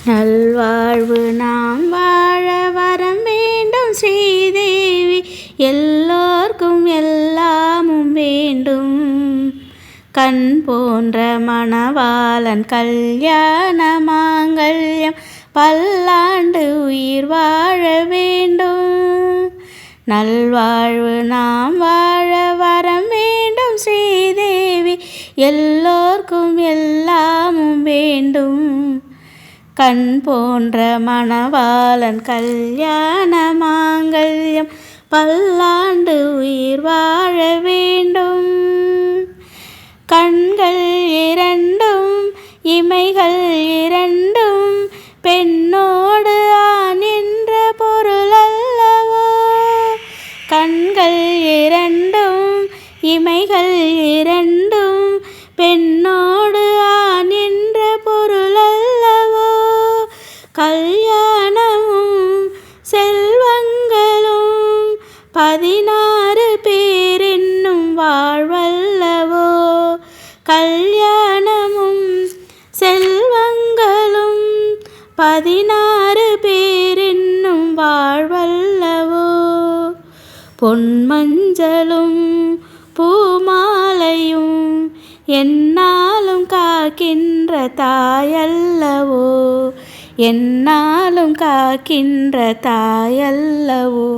நல்வாழ்வு நாம் வாழ வரம் வேண்டும் ஸ்ரீதேவி, எல்லோர்க்கும் எல்லாமும் வேண்டும். கண் போன்ற மணவாளன் கல்யாண மாங்கல்யம் பல்லாண்டு உயிர் வாழ வேண்டும். நல்வாழ்வு நாம் வாழ வரம் வேண்டும் ஸ்ரீதேவி, எல்லோர்க்கும் எல்லாமும் வேண்டும். கண் போன்ற மணவாளன் கல்யாண மாங்கல்யம் பல்லாண்டு உயிர் வாழ வேண்டும். கண்கள் இரண்டும் இமைகள் இரண்டும் பெண்ணோடு ஆண் என்ற பொருள் அல்லவோ. கண்கள் இரண்டும் இமைகள் இரண்டும் பெண்ணோடு ஆண் என்ற பொருள் அல்லவோ. கல்யாணமும் செல்வங்களும் 16 பேர் என்னும் வாழ்வல்லவோ. கல்யாணமும் செல்வங்களும் 16 பேர் என்னும் வாழ்வல்லவோ. பொன்மஞ்சளும் பூமாலையும் என்னாலும் காக்கின்ற தாயல்லவோ. என்னாலும் காக்கின்ற தாயல்லவோ.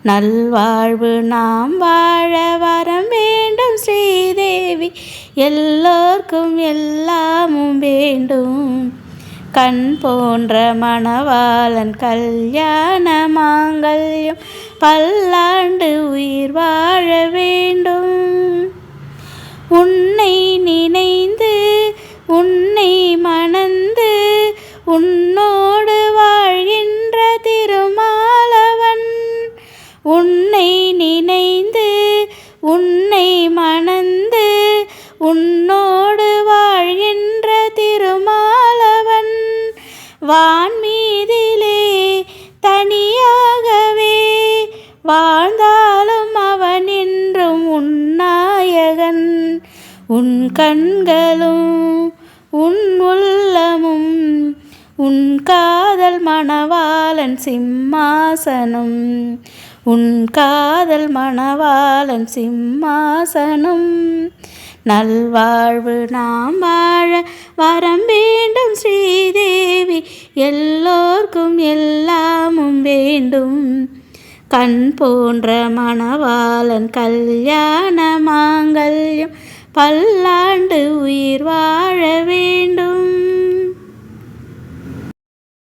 நல்வாழ்வு நாம் வாழ வரம் வேண்டும் ஸ்ரீதேவி, எல்லோர்க்கும் எல்லாமும் வேண்டும். கண் போன்ற மணவாளன் கல்யாண மாங்கல்யம் பல்லாண்டு உயிர் வாழ வேண்டும். உன்னை நினைந்து உன்னை மணந்து உன்னோடு வாழ்கின்ற திருமாலவன். உன்னை நினைந்து உன்னை மணந்து உன்னோடு வாழ்கின்ற திருமாலவன். வான்மீதிலே தனியாகவே வாழ்ந்தாலும் அவன் என்றும் உன்னாயகன். உன் கண்களும் உன் உள்ளமும் உன் காதல் மணவாளன் சிம்மாசனம். உன் காதல் மணவாளன் சிம்மாசனம். நல்வாழ்வு நாம் வாழ வரம் வேண்டும் ஸ்ரீதேவி, எல்லோர்க்கும் எல்லாமும் வேண்டும். கண் போன்ற மணவாளன் கல்யாண மாங்கல்யம் பல்லாண்டு உயிர் வாழ வேண்டும்.